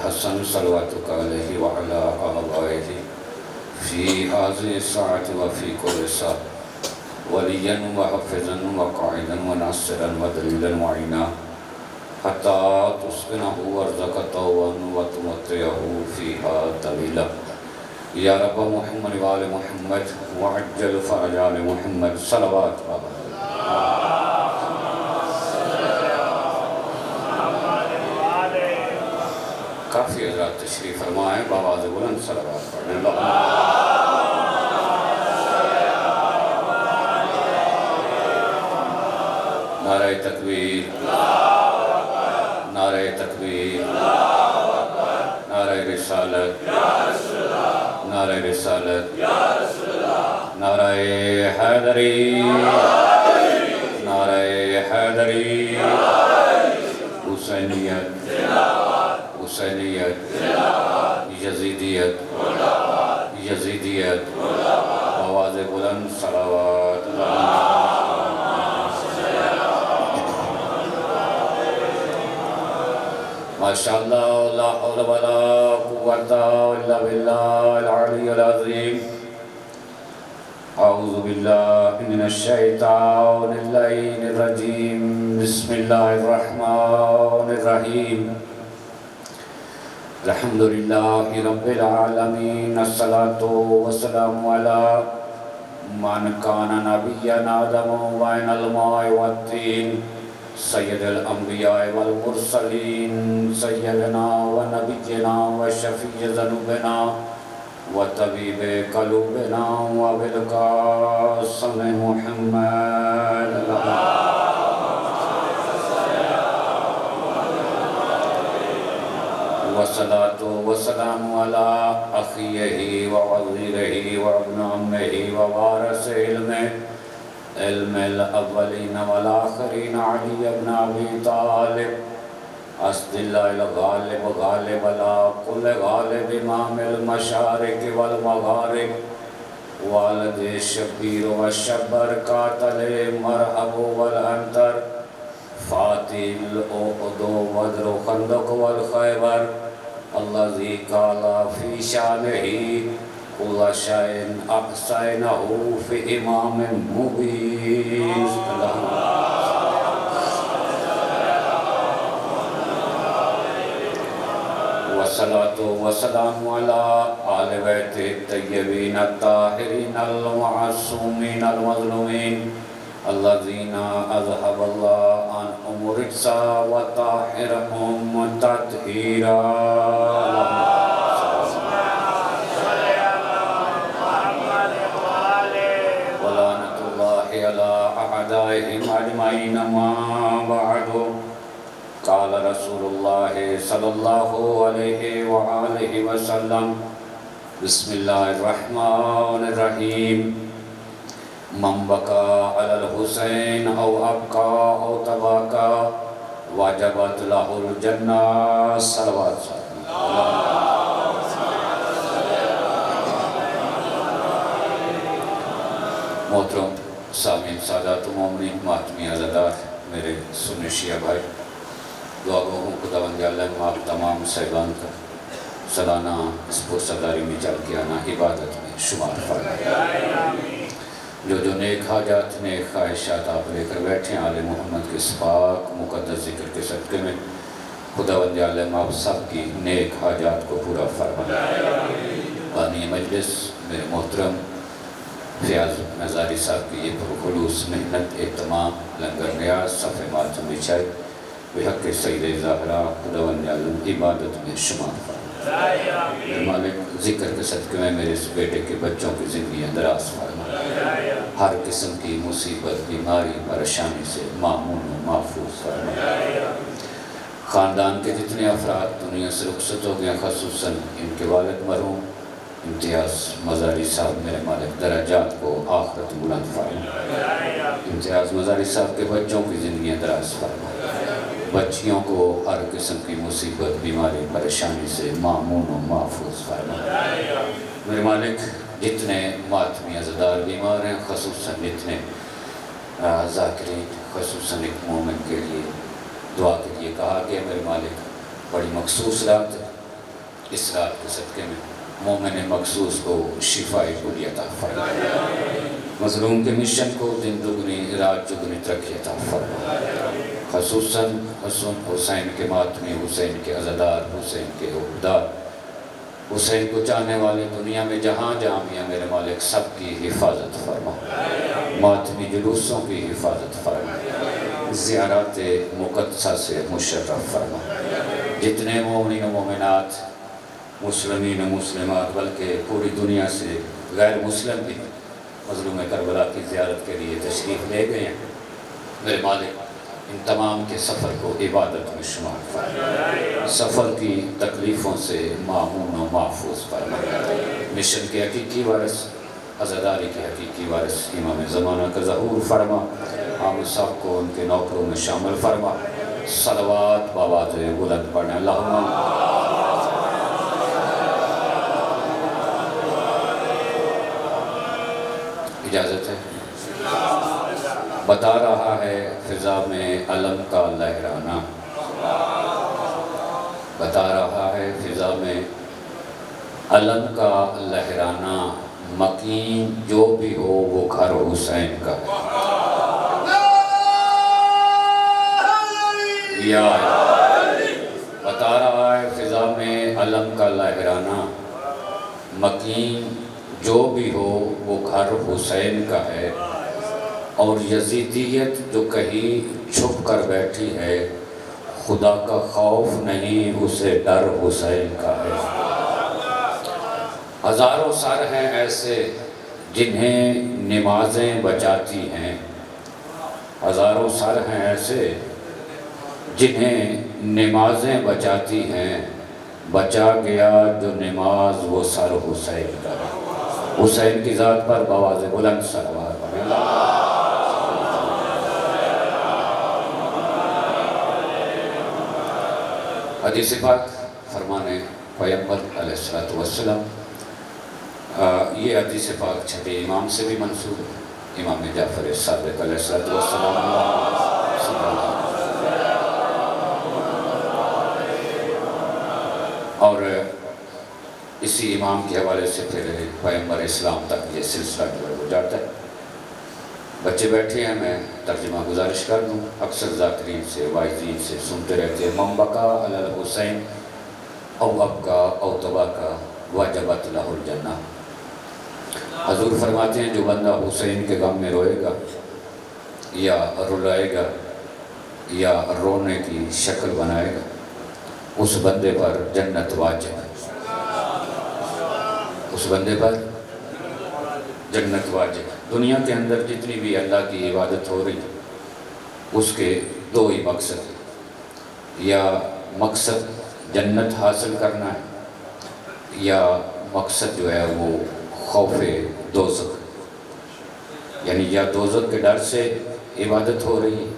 الحسن صلواتك عليه وعلى آبائه في هذه الساعة وفي كل ساعة وليا وحفظا وقائدا وناصرا ودليلا وعينا حتى تسكنه أرضك طوعا وتمتعه فيها طويلا يا رب محمد وآل محمد وعجل فرج آل محمد صلوات کافی حضرات تشریف فرمائیں بآواز بلند صلوات پڑھیں نعرہ تکبیر نعرہ تکبیر نعرہ رسالت نعرہ رسالت نعرہ حیدری نعرہ حیدری حسینیت حسینیت یزیدیت یزیدیت آواز بلند صلوات ماشاءاللہ لا حول ولا قوة الا باللہ العلی العظیم اعوذ باللہ من الشیطان اللعین الرجیم بسم اللہ الرحمن الرحیم الحمدللہ رب العالمین الصلاة والسلام علی من کان نبینا آدم وعین الماء والتین سید الانبیاء والمرسلین سیدنا ونبینا وشفیع ذنوبنا وطبیب قلوبنا وبالقاسم محمد والصلاة والسلام على أخيه ووزيره وابن عمه ووارث علم الأولين والآخرين علي بن أبي طالب أسد الله الغالب غالب على كل غالب إمام المشارق والمغارب والد الشبير والشبر قاتل مرحب والأنتر فاتح الأحد وبدر خندق والخيبر الذي قال في شانه كل شيء أحصيناه في إمام مبين والصلاة والسلام على آل بيت الطيبين الطاهرين المعصومين المظلومين الذين أذهب الله عنهم الرجس وطهرهم تطهيرا ولعنة الله على أعدائهم أجمعين ما بعد قال رسول الله صلى الله عليه وآله وسلم بسم الله الرحمن الرحيم من بكى على الحسين أو أبكى أو تباكى وجبت له الجنة صلوات محترم سامعین سادات و مومنین ماتمی عزادار میرے سنی شیعہ بھائی دعا گو ہوں خداوند عالم آپ تمام صاحبان کا سالانہ اس پرسداری میں چل کے آنا عبادت میں شمار فرمائے جو نیک حاجات نیک خواہشات آپ لے کر بیٹھے آل محمد کے پاک مقدس ذکر کے صدقے میں خداوند عالم آپ سب کی نیک حاجات کو پورا فرمائے بانی مجلس میرے محترم فیاض نظاری صاحب کی یہ پرخلوص محنت اہتمام لنگر نیاز صفحہ ماتم بچھائی بحق سید ظاہرہ خداوند عالم عبادت میں شمار فرمائے مالک ذکر کے صدقے میں میرے اس بیٹے کے بچوں کی زندگی دراز فرمائے ہر قسم کی مصیبت بیماری پریشانی سے معمون و محفوظ فرمائے خاندان کے جتنے افراد دنیا سے رخصت ہو گئے خصوصاً ان کے والد مرحوم امتیاز مزاری صاحب میرے مالک درجات کو آخرت بلند فرمائے امتیاز مزاری صاحب کے بچوں کی زندگیاں دراز فرمائے بچیوں کو ہر قسم کی مصیبت بیماری پریشانی سے معمون و محفوظ فرمائے میرے مالک جتنے ماتمی عزادار بیمار ہیں خصوصاً جتنے ذاکرین خصوصاً ایک مومن کے لیے دعا کے لیے کہا کہ میرے مالک بڑی مخصوص رات اس رات کے صدقے میں مومن مخصوص کو شفاء کلی عطا فرما، مظلوم کے مشن کو دن دگنی رات چگنی ترقی عطا فرما، خصوصاً حسین کے ماتمی، حسین کے عزادار، حسین کے عہدیدار، حسین کو چاہنے والے دنیا میں جہاں جہاں بھی ہیں میرے مالک سب کی حفاظت فرما، ماتمی جلوسوں کی حفاظت فرما، زیارات مقدسہ سے مشرف فرما، جتنے مومنین و مومنات، مسلمین و مسلمات، بلکہ پوری دنیا سے غیر مسلم بھی مظلوم کربلا کی زیارت کے لیے تشریف لے گئے ہیں، میرے مالک ان تمام کے سفر کو عبادت میں شمار فرما، سفر کی تکلیفوں سے معمون و محفوظ فرما، مشن کے حقیقی وارث، عزاداری کے حقیقی وارث امام زمانہ کا ظہور فرما، ہم سب کو ان کے نوکروں میں شامل فرما، صلوات بآواز بلند پڑھیں، اللہم اجازت ہے۔ بتا رہا ہے فضا میں علم کا لہرانا، بتا رہا ہے فضا میں علم کا لہرانا، مکین جو بھی ہو وہ گھر حسین کا ہے، یا بتا رہا ہے فضا میں علم کا لہرانا، مکین جو بھی ہو وہ گھر حسین کا ہے، اور یزیدیت جو کہیں چھپ کر بیٹھی ہے، خدا کا خوف نہیں اسے ڈر حسین کا ہے، ہزاروں سر ہیں ایسے جنہیں نمازیں بچاتی ہیں، ہزاروں سر ہیں ایسے جنہیں نمازیں بچاتی ہیں، بچا گیا جو نماز وہ سر حسین کا ہے، حسین کی ذات پر بآواز بلند صلوات پڑھیں۔ حدیث پاک فرمانے پیغمبر علیہ السلام، یہ حدیث پاک چھٹے امام سے بھی منسوب ہے، امام جعفر صادق علیہ السلام، اور اسی امام کے حوالے سے پھر پیغمبر اسلام تک یہ سلسلہ جو ہے وہ جاتا ہے۔ بچے بیٹھے ہیں، میں ترجمہ گزارش کر دوں، اکثر ذاکرین سے واعظین سے سنتے رہتے ہیں، من بکا علی الحسین او ابکا او تبکا وجبت لہ الجنہ، حضور فرماتے ہیں جو بندہ حسین کے غم میں روئے گا یا رلائے گا یا رونے کی شکل بنائے گا، اس بندے پر جنت واجب ہے، اس بندے پر جنت واجب ہے۔ دنیا کے اندر جتنی بھی اللہ کی عبادت ہو رہی ہے اس کے دو ہی مقصد ہیں، یا مقصد جنت حاصل کرنا ہے یا مقصد جو ہے وہ خوف دوزخ، یعنی یا دوزخ کے ڈر سے عبادت ہو رہی ہے،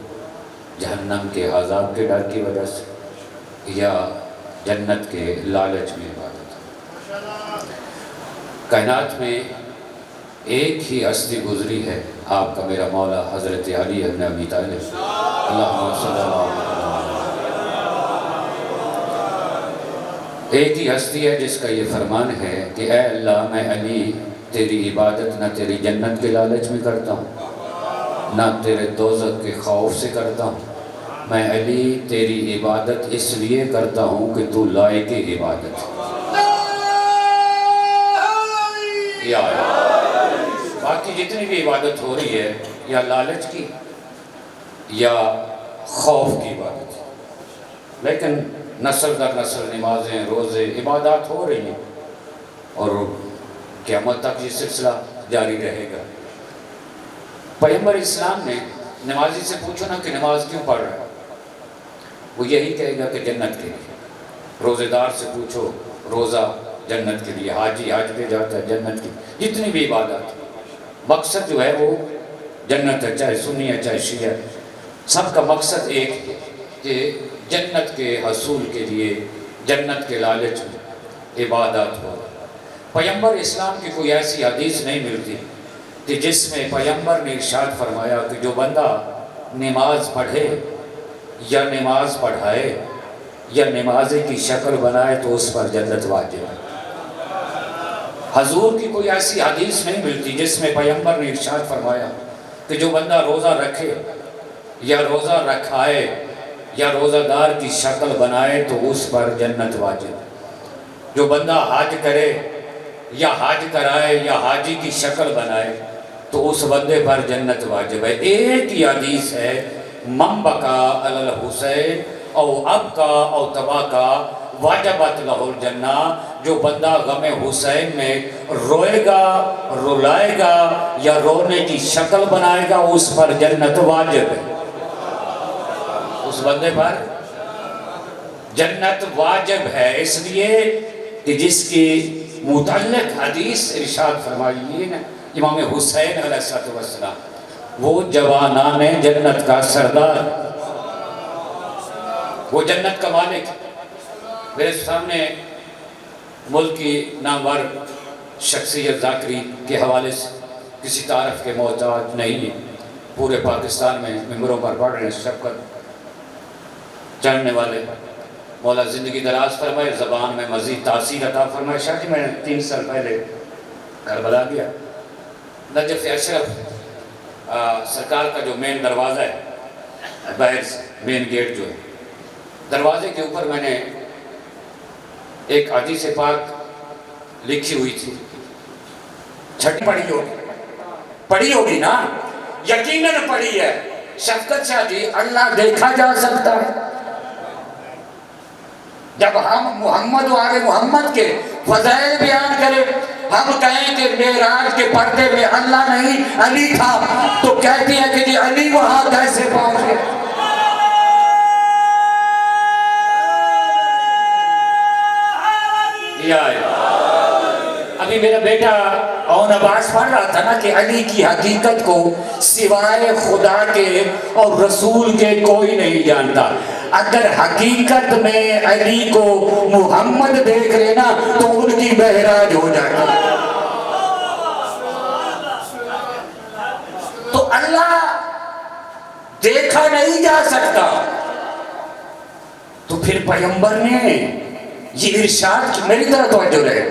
جہنم کے عذاب کے ڈر کی وجہ سے، یا جنت کے لالچ میں عبادت۔ کائنات میں ایک ہی ہستی گزری ہے، آپ کا میرا مولا حضرت علی بن ابی طالب، اللہم صلی اللہ علیہ وسلم، ایک ہی ہستی ہے جس کا یہ فرمان ہے کہ اے اللہ میں علی تیری عبادت نہ تیری جنت کے لالچ میں کرتا ہوں نہ تیرے دوزخ کے خوف سے کرتا ہوں، میں علی تیری عبادت اس لیے کرتا ہوں کہ تو لائق عبادت ہے، یا باقی جتنی بھی عبادت ہو رہی ہے یا لالچ کی یا خوف کی عبادت ہے، لیکن نسل در نسل نمازیں روزے عبادات ہو رہی ہیں اور قیامت تک یہ سلسلہ جاری رہے گا۔ پیغمبر اسلام نے نمازی سے پوچھو نا کہ نماز کیوں پڑھ رہا ہے، وہ یہی کہے گا کہ جنت کے لیے۔ روزے دار سے پوچھو روزہ جنت کے لیے، حاجی حج پہ جاتا ہے جنت کی، جتنی بھی عبادات مقصد جو ہے وہ جنت ہے، چاہے سنی ہے چاہے شیعہ ہے، سب کا مقصد ایک ہے کہ جنت کے حصول کے لیے جنت کے لالچ میں عبادات ہو۔ پیغمبر اسلام کی کوئی ایسی حدیث نہیں ملتی کہ جس میں پیغمبر نے ارشاد فرمایا کہ جو بندہ نماز پڑھے یا نماز پڑھائے یا نمازی کی شکل بنائے تو اس پر جنت واجب ہے۔ حضور کی کوئی ایسی حدیث نہیں ملتی جس میں پیغمبر نے ارشاد فرمایا کہ جو بندہ روزہ رکھے یا روزہ رکھائے یا روزہ دار کی شکل بنائے تو اس پر جنت واجب ہے۔ جو بندہ حج کرے یا حج کرائے یا حاجی کی شکل بنائے تو اس بندے پر جنت واجب ہے۔ ایک ہی حدیث ہے، من بکا علی الحسین او ابکا او تباکا واجبت لہ الجنہ، جو بندہ غم حسین میں روئے گا، رلائے گا یا رونے کی شکل بنائے گا اس پر جنت واجب ہے۔ اس بندے پر جنت واجب ہے، اس لیے کہ جس کی متعلق حدیث ارشاد فرمائی ہے نا امام حسین علیہ السلام، وہ جوانان جنت کا سردار، وہ جنت کا مالک۔ میرے سامنے ملک کی نامور شخصیت ذاکری کے حوالے سے کسی تعارف کے محتاج نہیں ہے، پورے پاکستان میں ممبروں پر پڑھ رہے ہیں، شفقت جاننے والے، مولا زندگی دراز فرمائے، زبان میں مزید تاثیر عطا فرمائے۔ شاہ جی میں نے 3 سال پہلے کربلا گیا، نجف اشرف سرکار کا جو مین دروازہ ہے، باہر مین گیٹ جو ہے، دروازے کے اوپر میں نے ایک حدیث پاک لکھی ہوئی تھی، چھٹی پڑھی ہوگی نا، یقیناً پڑھی ہے۔ شفقت شاہ جی، اللہ دیکھا جا سکتا ہے؟ جب ہم محمد و آل محمد کے فضائل بیان کریں، ہم کہیں کہ معراج کے پردے میں اللہ نہیں علی تھا، تو کہتی ہے کہ جی علی وہاں کیسے پہنچ گئے؟ ابھی میرا بیٹا اون عباس پڑھ رہا تھا نا کہ علی کی حقیقت کو سوائے خدا کے اور رسول کے کوئی نہیں جانتا۔ اگر حقیقت میں علی کو محمد دیکھ لینا تو ان کی معراج ہو جائے گا۔ تو اللہ دیکھا نہیں جا سکتا، تو پھر پیغمبر نے یہ ارشاد کی، میری طرح توجہ رہے،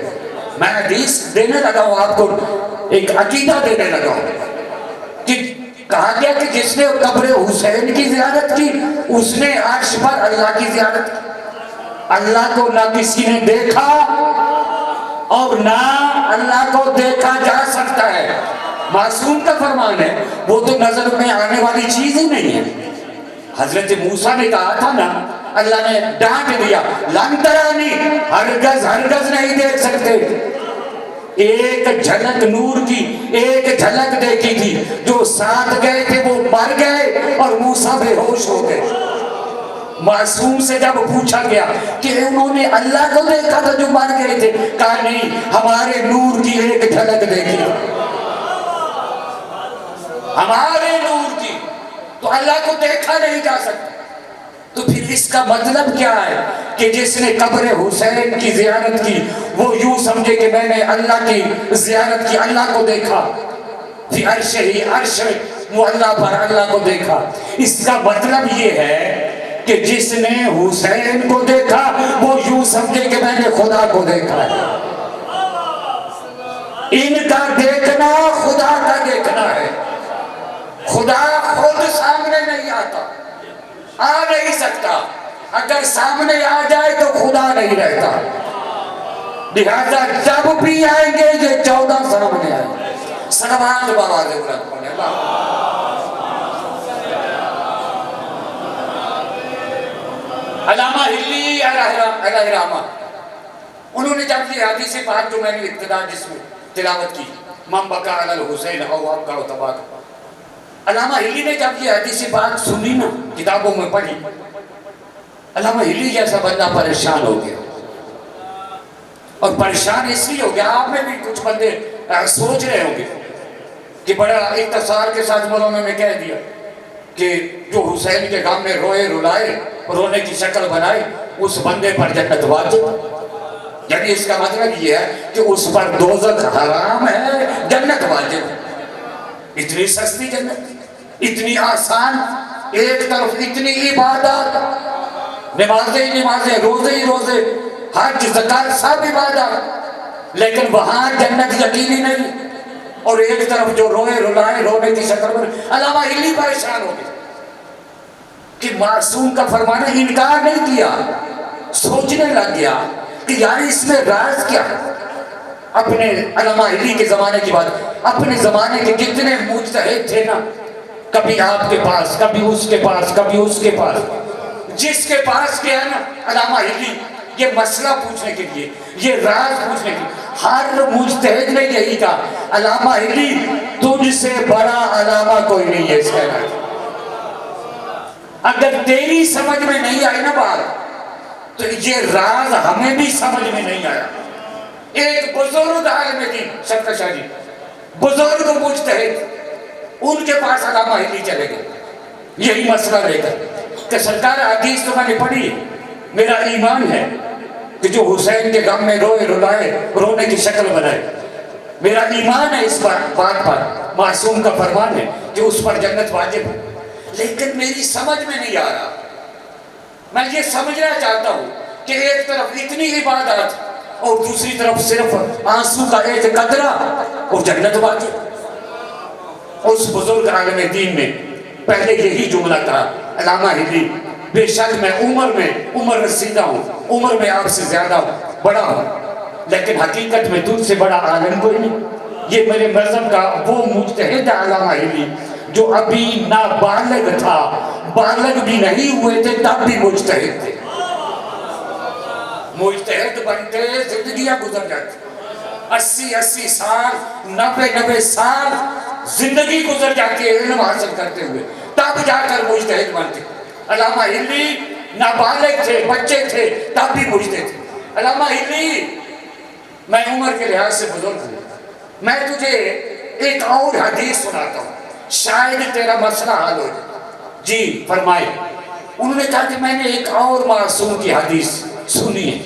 میں حدیث دینے لگا ہوں آپ کو، ایک عقیدہ دینے لگا ہوں کہ کہا گیا کہ جس نے قبر حسین کی زیارت کی اس نے عرش پر اللہ کی زیارت کی۔ اللہ کو نہ کسی نے دیکھا اور نہ اللہ کو دیکھا جا سکتا ہے، معصوم کا فرمان ہے، وہ تو نظر میں آنے والی چیز ہی نہیں ہے۔ حضرت موسیٰ نے کہا تھا نا، اللہ نے ڈانٹ دیا، لن ترانی، ہرگز ہرگز نہیں دیکھ سکتے۔ ایک جھلک نور کی ایک جھلک دیکھی تھی، جو ساتھ گئے تھے وہ مر گئے اور موسیٰ بے ہوش ہو گئے۔ معصوم سے جب پوچھا گیا کہ انہوں نے اللہ کو دیکھا تھا جو مر گئے تھے، کہا نہیں، ہمارے نور کی ایک جھلک دیکھی، ہمارے نور کی، تو اللہ کو دیکھا نہیں جا سکتا۔ تو پھر اس کا مطلب کیا ہے کہ جس نے قبر حسین کی زیارت کی وہ یوں سمجھے کہ میں نے اللہ کی زیارت کی، اللہ کو دیکھا، پھر عرش ہی عرش معلیٰ پر اللہ کو دیکھا۔ اس کا مطلب یہ ہے کہ جس نے حسین کو دیکھا وہ یوں سمجھے کہ میں نے خدا کو دیکھا ہے۔ ان کا دیکھنا خدا کا دیکھنا ہے، خدا خود سامنے نہیں آتا، آ نہیں سکتا، اگر سامنے آ جائے تو خدا نہیں رہتا، لہذا جب بھی آئیں گے یہ 14 سامنے آئیں گے۔ سلوات بآواز بلند پڑھیں۔ علامہ ہلی علیہ رحمہ، انہوں نے جب یہ حدیث پاک جو میں نے ابتدا جس میں تلاوت کی، من بکا علی الحسین او ابکا او تباکا، علامہ ہلی نے جب یہ حدیث پاک سنی نا، کتابوں میں پڑھی، علامہ ہلی جیسا بندہ پریشان ہو گیا، اور پریشان اس لیے ہو گیا، آپ میں بھی کچھ بندے سوچ رہے ہوں گے کہ بڑا اختصار کے ساتھ مولانا نے کہہ دیا کہ جو حسین کے غم میں روئے رلائے، رونے کی شکل بنائے، اس بندے پر جنت واجب، یعنی اس کا مطلب یہ ہے کہ اس پر دوزخ حرام ہے، جنت واجب۔ اتنی سستی جنت، اتنی آسان، ایک طرف اتنی عبادت، نمازیں ہی نمازیں، روزے ہی روزے، حج زکات سب عبادت، لیکن وہاں جنت یقینی نہیں۔ اور ایک طرف جو روئے رلائے رونے کی شکل میں، علامہ ہلی پریشان ہو گئے کہ معصوم کا فرمانا انکار نہیں کیا، سوچنے لگ گیا کہ یار اس میں راز کیا ہے۔ اپنے علامہ ہلی کے زمانے کی بات، اپنے زمانے کے کتنے مجتہد تھے نا، کبھی آپ کے پاس، کبھی اس کے پاس، کبھی اس کے پاس، جس کے پاس گیا نا علامہ ہلی یہ مسئلہ پوچھنے کے لیے، یہ راز پوچھنے کے لیے، ہر مجتہد نے یہی کہا علامہ ہلی تجھ سے بڑا علامہ کوئی نہیں ہے اس کائنات۔ اگر تیری سمجھ میں نہیں آئی نا بات، تو یہ راز ہمیں بھی سمجھ میں نہیں آیا۔ ایک بزرگ عالم دین شفقت شاہ جی، بزرگ مجتہد، ان کے پاس علامہ ہلی چلے گئے یہی مسئلہ لے کر کہ سرکار حدیث تو میں نے پڑھی، میرا ایمان ہے کہ جو حسین کے غم میں روئے رلائے رونے کی شکل بنائے، میرا ایمان ہے اس بات پر، معصوم کا فرمان ہے کہ اس پر جنت واجب ہے، لیکن میری سمجھ میں نہیں آ رہا۔ میں یہ سمجھنا چاہتا ہوں کہ ایک طرف اتنی عبادت اور دوسری طرف صرف آنسو کا ایک قطرہ اور جنت واجب۔ اس بزرگ عالم دین نے پہلے یہی جملہ کہا، علامہ ہلی بے شک میں عمر رسیدہ ہوں، عمر میں آپ سے زیادہ بڑا ہوں، لیکن حقیقت میں تجھ سے بڑا عالم کوئی نہیں۔ یہ میرے مذہب کا وہ مجتہد علامہ ہلی جو ابھی نابالغ تھا، بالغ بھی نہیں ہوئے تھے تب بھی مجتہد تھے۔ مجتہد بنتے زندگیاں گزر جاتی، 80 سال، 90 سال زندگی گزر جاتی ہے علم حاصل کرتے ہوئے، تب جا کر مجتہد بنتے۔ علامہ ہلی نابالغ تھے، بچے تھے، تب بھی مجتہد تھے۔ علامہ ہلی میں عمر کے لحاظ سے بزرگ ہوں، میں تجھے ایک اور حدیث سناتا ہوں، شاید تیرا مسئلہ حل ہو جائے۔ جی فرمائے۔ انہوں نے کہا کہ میں نے ایک اور معصوم کی حدیث سنی ہے،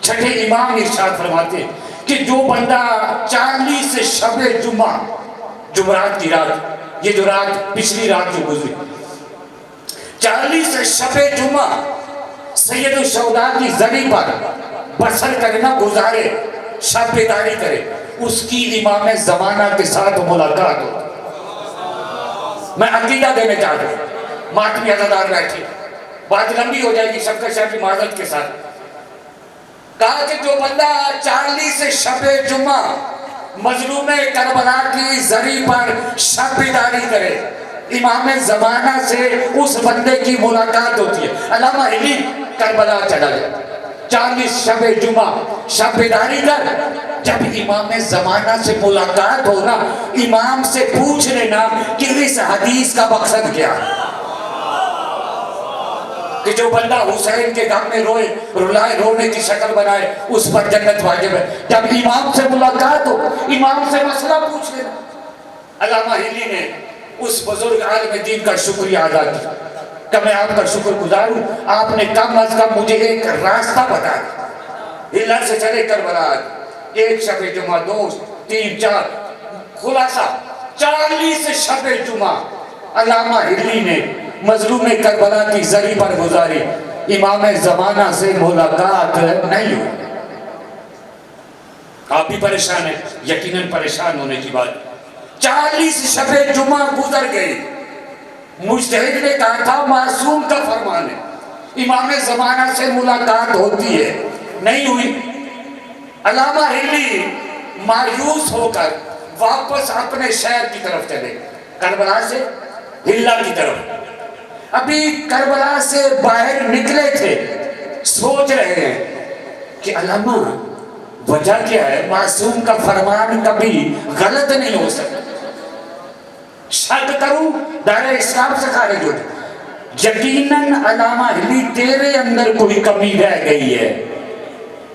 چھٹے امام ارشاد فرماتے ہیں کہ جو بندہ 40 شب جمعہ، جمعرات کی رات، یہ جو رات پچھلی رات جو گزری، 40 شب جمعہ سید الشہداء کی زری پر بسر کرنا گزارے، شب بیداری کرے، اس کی امام زمانہ کے ساتھ ملاقات ہو۔ میں عقیدہ دینے چاہتا ہوں، ماتمی عزادار بیٹھے، بات لمبی ہو جائے گی شفقت شاہ کی معذرت کے ساتھ۔ کہا کہ جو بندہ 40 شب جمعہ مظلوم کربلا کی زری پر شب بیداری کرے، امام زمانہ سے اس بندے کی ملاقات ہوتی ہے۔ علامہ ہلی کربلا چلا گیا، 40 شب جمعہ شب بیداری کر، جب امام زمانہ سے ملاقات ہونا، امام سے پوچھ لینا کہ اس حدیث کا مقصد کیا ہے، کہ جو بندہ حسین کے غم میں روئے رلائے رونے کی شکل بنائے اس پر جنت واجب ہے۔ جب امام سے ملاقات ہو، امام سے مسئلہ پوچھ لینا۔ علامہ ہلی نے اس بزرگ عالم دین کا شکریہ ادا کیا کہ میں آپ کا شکر گزار ہوں، آپ نے کم از کم مجھے ایک راستہ بتا دیا، ہلر سے چلے کربلا، ایک شب جمعہ، 2، 3، 4، خلاصہ 40 شب جمعہ علامہ ہلی نے مظلوم کربلا کی زری پر گزاری، امام زمانہ سے ملاقات نہیں ہوئی۔ آپ بھی پریشان ہیں، یقیناً پریشان ہونے کی بات۔ 40 شب جمعہ گزر گئے، مجتہد نے کہا تھا معصوم کا فرمان ہے، امام زمانہ سے ملاقات ہوتی ہے، نہیں ہوئی۔ علامہ ہلی مایوس ہو کر واپس اپنے شہر کی طرف چلے، کربلا سے ہلا کی طرف۔ ابھی کربلا سے باہر نکلے تھے، سوچ رہے ہیں کہ علامہ وجہ کیا ہے، معصوم کا فرمان کبھی غلط نہیں ہو سکتا، شک کروں دائرہ اسلام سے خارج ہو جائے۔ یقیناً علامہ ہلی تیرے اندر کوئی کمی رہ گئی ہے،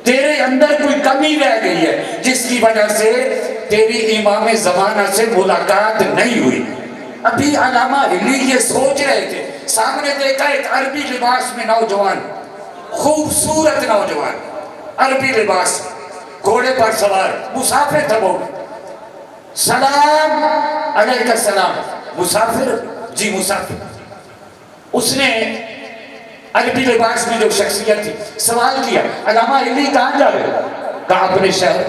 تیرے اندر کوئی کمی رہ گئی ہے جس کی وجہ سے تیری امام زمانہ سے ملاقات نہیں ہوئی۔ ابھی علامہ ہلی یہ سوچ رہے تھے، سامنے دیکھا ایک عربی لباس میں نوجوان، خوبصورت نوجوان، عربی لباس، گھوڑے پر سوار، مسافر تھا وہ۔ سلام علیکہ السلام، مسافر؟ جی مسافر۔ اس نے عربی لباس میں جو شخصیت تھی. سوال کیا علامہ ہلی کہاں جا رہے ہو؟ کہا اپنے شہر.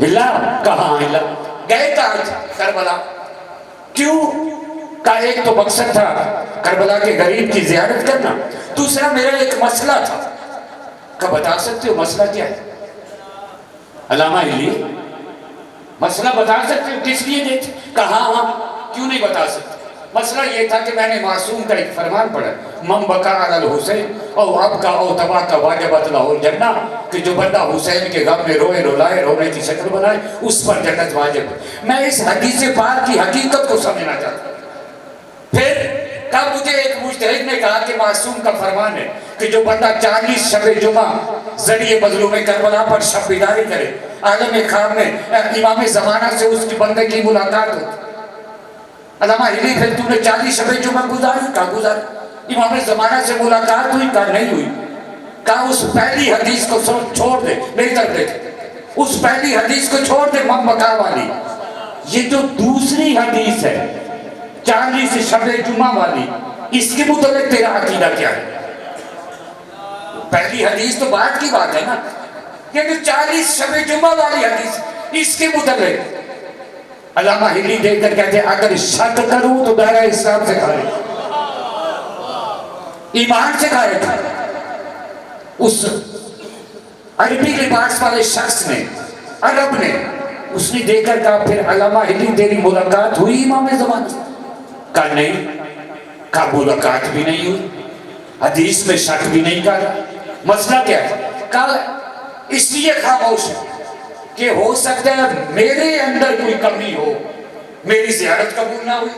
ہلا؟ کہاں ہلا. گئے کہاں؟ کربلا. کیوں؟ کہا ایک تو مقصد تھا کربلا کے غریب کی زیارت کرنا، دوسرا میرا ایک مسئلہ تھا. کہا بتا سکتے ہو مسئلہ کیا ہے؟ علامہ ہلی مسئلہ بتا سکتے ہو کس لیے دیتے؟ کہا ہاں. کیوں نہیں بتا سکتے؟ مسئلہ یہ تھا کہ میں نے معصوم کا ایک فرمان پڑھا، من بکا علی الحسین او اب کا او تبا کا واجبت له الجنہ، کہ جو بندہ حسین کے غم میں روئے رولائے رونے کی شکل بنائے اس پر جنت واجب ہے. میں اس حدیث پاک کی حقیقت کو سمجھنا چاہتا ہوں. پھر کب مجھے ایک مجتہد نے کہا کہ معصوم کا فرمان ہے کہ جو بندہ 40 شب جمعہ ذریعے مظلوم کربلا پر شب بیداری کرے، عالم خواب میں امام زمانہ سے اس کی بندے کی ملاقات ہوتی. علامہ ہلی پھر تم نے 40 شب جمعہ گزاری؟ کہا گزاری. امام زمانہ سے ملاقات ہوئی؟ کہا نہیں ہوئی. کہا اس پہلی حدیث کو چھوڑ دے. میری طرف دیکھ، اس پہلی حدیث کو چھوڑ دے من بکا والی. یہ جو دوسری حدیث ہے 40 شب جمعہ والی، اس کے متعلق تیرا عقیدہ کیا ہے؟ پہلی حدیث تو بعد کی بات ہے نا، یہ جو 40 شب جمعہ والی حدیث اس کے متعلق. علامہ ہلی دیکھ کر کہتے ہیں اگر شک کروں تو دائرہ اسلام سے خارج، ایمان سے خارج. اس عربی لباس والے شخص نے، عرب نے، اس نے دیکھ کر کہا پھر علامہ ہلی تیری ملاقات ہوئی امام زمانہ سے؟ کہا نہیں. کہا ملاقات بھی نہیں ہوئی، حدیث میں شک بھی نہیں کہا. مسئلہ کیا ہے؟ کہا اس لیے خاموش ہے کہ ہو سکتا ہے میرے اندر کوئی کمی ہو، میری زیارت قبول نہ ہوئی.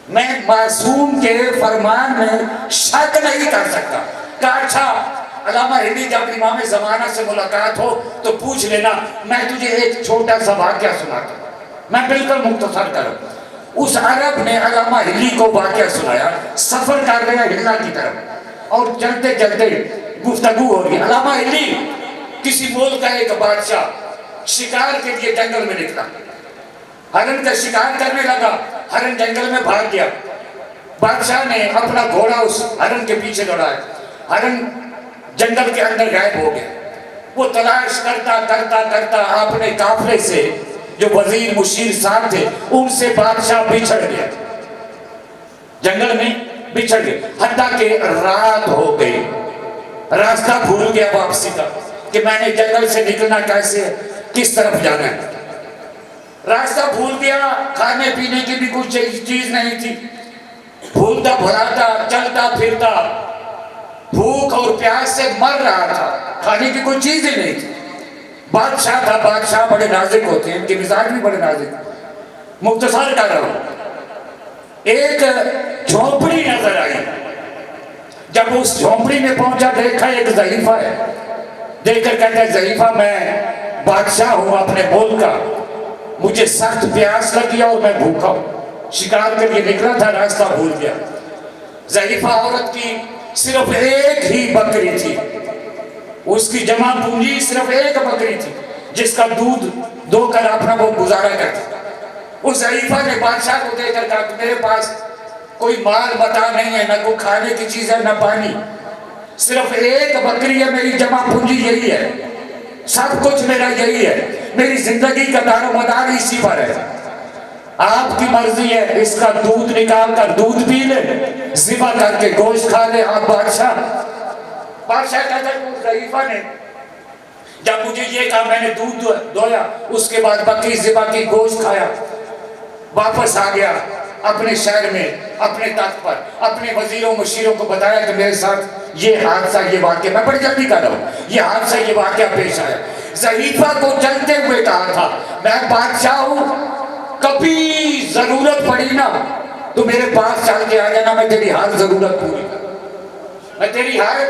میں معصوم کے فرمان میں شک نہیں کر سکتا. کہا اچھا علامہ ہلی جب امام زمانہ سے ملاقات ہو تو پوچھ لینا، میں تجھے ایک چھوٹا سا واقعہ سناتا ہوں. میں بالکل مختصر کروں. اس عرب نے علامہ ہلی کو واقعہ سنایا. سفر کر رہے ہیں ہلا کی طرف اور چلتے چلتے گفتگو ہو رہی. علامہ ہلی کسی ملک کا ایک بادشاہ شکار کے لیے جنگل میں نکلا، ہرن کا شکار کرنے لگا. ہرن جنگل میں بھاگ گیا. بادشاہ نے اپنا گھوڑا اس ہرن کے پیچھے دوڑایا. ہرن جنگل کے اندر غائب ہو گیا. وہ تلاش کرتا کرتا کرتا اپنے قافلے سے جو وزیر مشیر صاحب تھے ان سے بادشاہ بچھڑ گیا، جنگل میں بچھڑ گئے. حتیٰ کہ رات ہو گئی، راستہ بھول گیا واپسی کا کہ میں نے جنگل سے نکلنا کیسے ہے، کس طرف جانا ہے. راستہ بھول گیا. کھانے پینے کی بھی کچھ چیز نہیں تھی. بھولتا بھلاتا چلتا پھرتا بھوک اور پیاس سے مر رہا تھا. کھانے کی کوئی چیز ہی نہیں تھی. بادشاہ تھا. بادشاہ بڑے نازک ہوتے ہیں، ان کے مزاج بھی بڑے نازک. مختصر کر رہا ہوں. ایک جھونپڑی نظر آئی. جب اس جھونپڑی میں پہنچا دیکھا ایک ضعیفہ ہے. دیکھ کر کہتا ہے ضعیفہ میں بادشاہ ہوں اپنے ملک کا، مجھے سخت پیاس لگی اور میں بھوکا ہوں. شکار کے لیے نکلا تھا، راستہ بھول گیا. ضعیفہ عورت کی صرف ایک ہی بکری تھی. اس کی جمع پونجی صرف ایک بکری تھی جس کا دودھ دو کر اپنا وہ گزارا کرتا. اس ضعیفہ نے بادشاہ کو دے کر کہا کہ میرے پاس کوئی مال متاع نہیں ہے، نہ کوئی کھانے کی چیز ہے نہ پانی، صرف ایک بکری ہے، میری جمع پونجی یہی ہے، سب کچھ میرا یہی ہے، میری زندگی کا دار و مدار اسی پر ہے. آپ کی مرضی ہے اس کا دودھ نکال کر دودھ پی لے، ذبح کر کے گوشت کھا لے آپ بادشاہ. بادشاہ کہتا ہے اس ضعیفہ نے جب مجھے یہ کہا میں نے دودھ دویا، اس کے بعد بکری ذبح کی گوشت کھایا، واپس آ گیا اپنے شہر میں اپنے تخت پر. اپنے وزیروں مشیروں کو بتایا کہ میرے ساتھ یہ حادثہ یہ واقعہ، میں بڑی جلدی کر رہا ہوں، یہ حادثہ یہ واقعہ پیش آیا. ضعیفہ کو چلتے ہوئے کہا تھا میں بادشاہ ہوں، کبھی ضرورت پڑی نا تو میرے پاس چل کے آ جانا، میں تیری ہر ضرورت پوری کروں، میں تیری ہر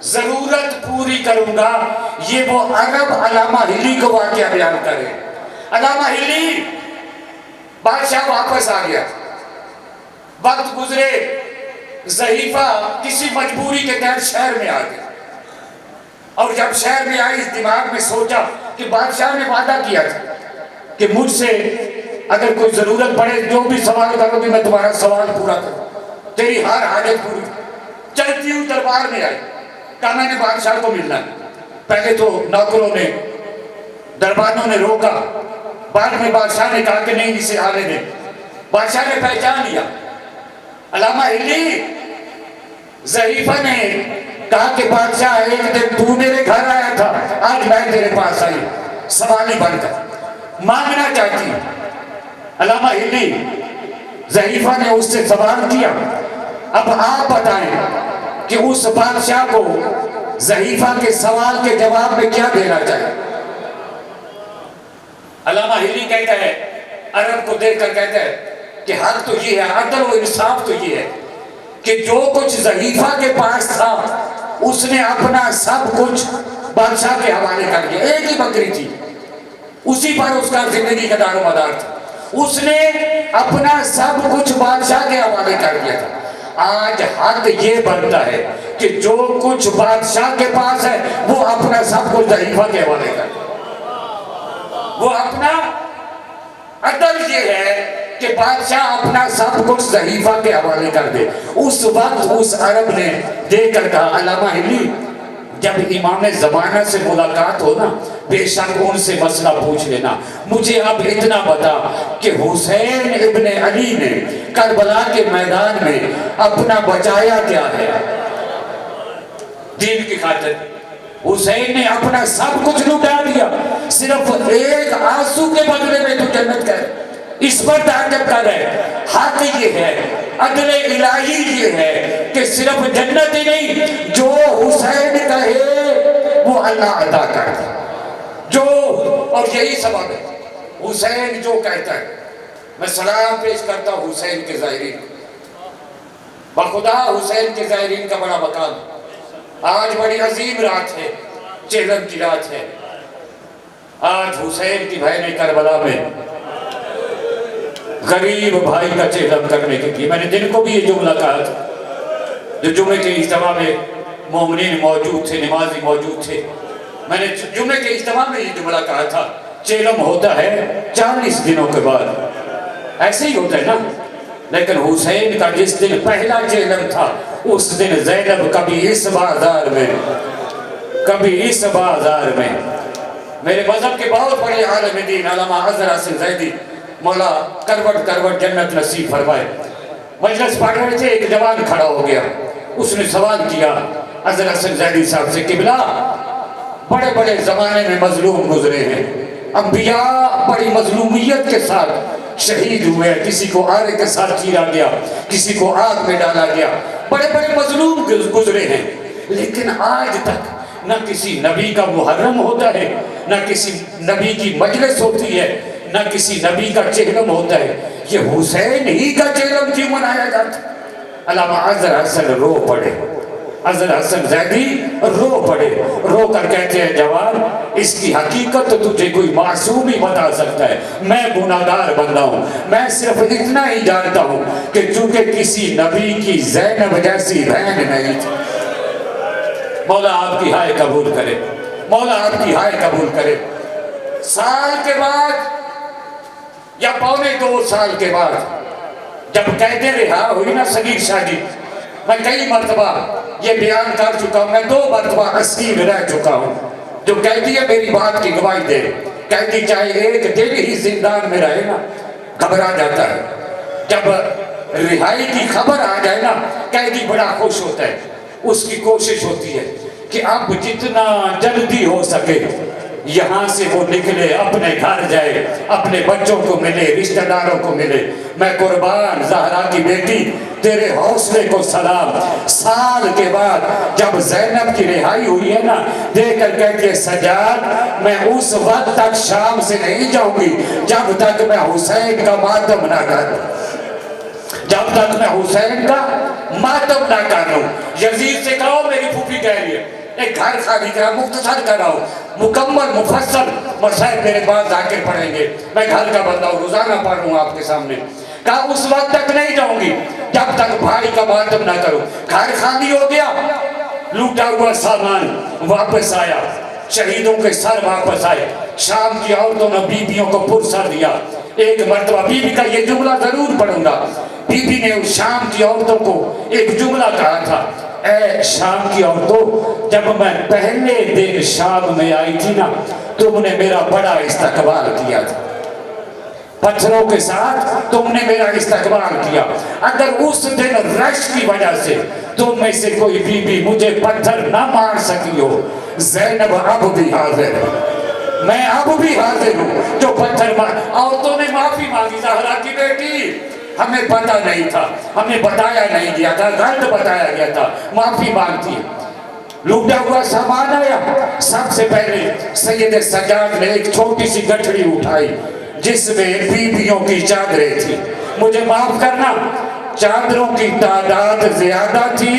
ضرورت پوری کروں گا. یہ وہ عرب علامہ ہلی کو واقعہ بیان کرے. علامہ ہلی بادشاہ واپس آ گیا. وقت گزرے، ضعیفہ کسی مجبوری کے تحت شہر میں آ گیا. اور جب شہر میں آئی اس دماغ میں سوچا کہ بادشاہ نے وعدہ کیا تھا کہ مجھ سے اگر کوئی ضرورت پڑے جو بھی سوال کرو گے میں تمہارا سوال پورا کروں. تیری ہر حاجت پوری. چلتی ہوں دربار میں آئی, کہا میں نے بادشاہ کو ملنا ہے. پہلے تو نوکروں نے دربانوں نے روکا, بعد میں بادشاہ نے کہا کہ نہیں اسے آنے دیں. بادشاہ نے پہچان لیا. علامہ ہلی ضعیفہ نے کہا کہ بادشاہ ایک دن تو میرے گھر آیا تھا, آج میں تیرے پاس آئی سوالی بن کر مانگنا چاہتی ہوں. علامہ ہلی ضعیفہ نے اس سے سوال کیا, اب آپ بتائیں کہ اس بادشاہ کو ضعیفہ کے سوال کے جواب میں کیا دینا چاہیے. علامہ ہلی کہتا ہے, عرب کو دیکھ کر کہتا ہے کہ حق تو یہ ہے, عدل و انصاف تو یہ ہے کہ جو کچھ ضعیفہ کے پاس تھا اس نے اپنا سب کچھ بادشاہ کے حوالے کر دیا. ایک ہی بکری تھی, اسی پر اس کا زندگی کا دار و مدار تھا, اس نے اپنا سب کچھ بادشاہ کے حوالے کر دیا تھا. آج حق یہ بنتا ہے کہ جو کچھ بادشاہ کے پاس ہے وہ اپنا سب کچھ ضعیفہ کے حوالے کر دے. وہ اپنا عدل یہ ہے کہ بادشاہ اپنا سب کچھ ضعیفہ کے حوالے کر دے. اس وقت اس عرب نے دیکھ کر کہا, علامہ ہلی جب امام زمانہ سے ملاقات ہو نا بے شک ان سے مسئلہ پوچھ لینا. مجھے اب اتنا بتا کہ حسین ابن علی نے کربلا کے میدان میں اپنا بچایا کیا ہے دین کی خاطر. حسین نے اپنا سب کچھ لٹا دیا, صرف ایک آنسو کے بدلے میں تو جنت کا ہے. اس پر تعجب کر رہے. حق یہ ہے, عدل الہی یہ ہے کہ صرف جنت ہی نہیں, جو حسین کہے وہ اللہ عطا کر دے. جو, اور یہی سبب ہے حسین جو کہتا ہے. میں سلام پیش کرتا ہوں حسین کے زائرین, بخدا حسین کے زائرین کا بڑا مقام. آج بڑی عظیم رات ہے, چہلم کی رات ہے. آج حسین کی بہن کربلا میں غریب بھائی کا چہلم کرنے کے لیے میں نے دن کو بھی یہ جملہ کہا تھا, جو جمعے کے اجتماع میں مومنین موجود تھے, نمازی موجود تھے. میں نے جمعے کے اجتماع میں یہ جملہ کہا تھا, چہلم ہوتا ہے 40 دنوں کے بعد, ایسے ہی ہوتا ہے نا. لیکن حسین کا جس دن پہلا چہلم تھا اس دن زینب کبھی اس بازار میں کبھی اس بازار میں. میرے مذہب کے بہت بڑے عالم دین علامہ اظہر حسن زیدی مولا کروٹ کروٹ جنت نصیب فرمائے مجلس پڑھ رہے تھے, ایک جوان کھڑا ہو گیا. اس نے سوال کیا اظہر حسن زیدی صاحب سے, قبلہ بڑے بڑے زمانے میں مظلوم گزرے ہیں, انبیاء بڑی مظلومیت کے ساتھ شہید ہوئے, کسی کو آرے کے ساتھ چیرا گیا, کسی کو آگ میں ڈالا گیا, بڑے بڑے مظلوم گزرے ہیں, لیکن آج تک نہ کسی نبی کا محرم ہوتا ہے, نہ کسی نبی کی مجلس ہوتی ہے, نہ کسی نبی کا چہلم ہوتا ہے. یہ حسین ہی کا چہلم کیوں منایا جاتا؟ علامہ اظہر حسن رو پڑے, اظہر حسن زیدی رو پڑے, رو کر کہتے ہیں جوان اس کی حقیقت تو تجھے کوئی معصوم ہی بتا سکتا ہے, میں گناہگار بندہ ہوں. میں صرف اتنا ہی جانتا ہوں کہ چونکہ کسی نبی کی زینب جیسی بہن نہیں تھی. مولا آپ کی ہائے قبول کرے, مولا آپ کی ہائے قبول کرے. سال کے بعد یا پونے 2 سال کے بعد جب قید رہا ہوئی نا صغیر شاہ جی, میں کئی مرتبہ یہ بیان کر چکا ہوں, میں 2 مرتبہ اسیر رہ چکا ہوں. جو قیدی ہے میری بات کی گواہی دے. قیدی چاہے ایک دن ہی زندان میں رہے نا گھبرا جاتا ہے, جب رہائی کی خبر آ جائے نا قیدی بڑا خوش ہوتا ہے. اس کی کوشش ہوتی ہے کہ اب جتنا جلدی ہو سکے یہاں سے وہ نکلے, اپنے گھر جائے, اپنے بچوں کو ملے, رشتہ داروں کو ملے. میں قربان زہرا کی بیٹی تیرے حوصلے کو سلام. سال کے بعد جب زینب کی رہائی ہوئی ہے نا, دیکھ کر کہتی ہے سجاد میں اس وقت تک شام سے نہیں جاؤں گی جب تک میں حسین کا ماتم نہ کروں, جب تک میں حسین کا ماتم نہ کروں. یزید سے کہو میری پھوپھی کہہ رہی ہے ایک گھر خالی کرا, مختصر کراؤ, مکمل مفصل مسائل میرے بعد ذاکر پڑھیں گے. میں گھر کا بندہ ہوں, روزانہ پڑھوں آپ کے سامنے. کہا اس وقت تک نہیں جاؤں گی جب تک بھائی کا ماتم نہ کروں. گھر خالی ہو گیا, لوٹا ہوا سامان واپس آیا, شہیدوں کے سر واپس آئے. شام کی عورتوں نے بیویوں کو پرسر دیا. ایک مرتبہ بیوی کا یہ جملہ ضرور پڑھوں گا, بی بی نے اس شام کی عورتوں کو ایک جملہ کہا تھا، اے شام کی عورتوں، جب میں پہلے دن شام میں آئی تھی نا، تم نے میرا بڑا استقبال کیا تھا، پتھروں کے ساتھ تم نے میرا استقبال کیا۔ اگر اس دن رش کی وجہ سے تم میں سے کوئی بی بی مجھے پتھر نہ مار سکی ہو، زینب اب بھی حاضر ہے، میں اب بھی حاضر ہوں جو پتھر مار۔ عورتوں نے معافی مانگی، زہرا کی بیٹی ہمیں پتہ نہیں تھا، ہمیں بتایا نہیں گیا تھا، غلط بتایا گیا تھا، معافی مانگتی ہے۔ لوٹا ہوا سامان آیا، سب سے پہلے سید سجاد نے ایک چھوٹی سی گٹھڑی اٹھائی جس میں بیویوں کی چادریں تھی۔ مجھے معاف کرنا، چادروں کی تعداد زیادہ تھی،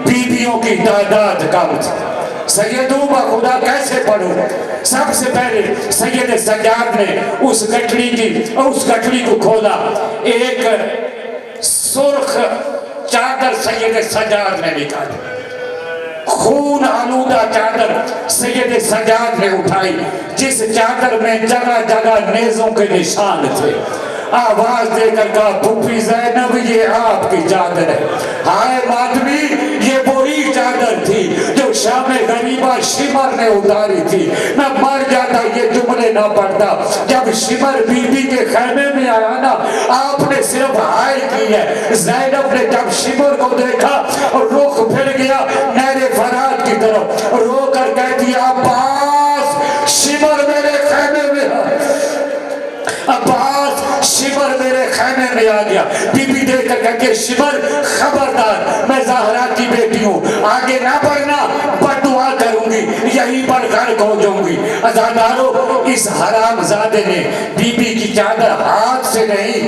بیویوں کی تعداد کم تھی۔ سیدوں با خدا کیسے پڑھوں؟ سب سے پہلے سید سجاد نے اس گٹھڑی کو کھولا، ایک سرخ چادر سید سجاد نے نکالی، خون آلودہ چادر سید سجاد نے اٹھائی، جس چادر میں جگہ جگہ نیزوں کے نشان تھے۔ آواز دے کر کہا، پھوپھی زینب یہ آپ کی چادر ہے۔ ہائے ماتمی، یہ وہی چادر تھی جو شام غریبہ شمر نے اتاری تھی۔ میں مر جاتا یہ جملے نہ پڑھتا۔ جب شمر بی بی کے خیمے میں آیا نا، آپ نے صرف ہائے کی ہے۔ زینب نے جب شمر کو دیکھا اور رخ پھر گیا نہر فرات کی طرف، رو کر کہتی عباس شمر میرے خیمے میں ہے، عباس شمر میرے خیمے میں آ گیا۔ بی بی دیکھ کر کہتی ہے شمر خبردار، میں زہرا کی بیٹی ہوں، آگے نہ بڑھنا، بددعا کروں گی، یہیں پر غرق ہو جاؤں گی۔ عزادارو، اس حرام زادے نے بی بی کی چادر ہاتھ سے نہیں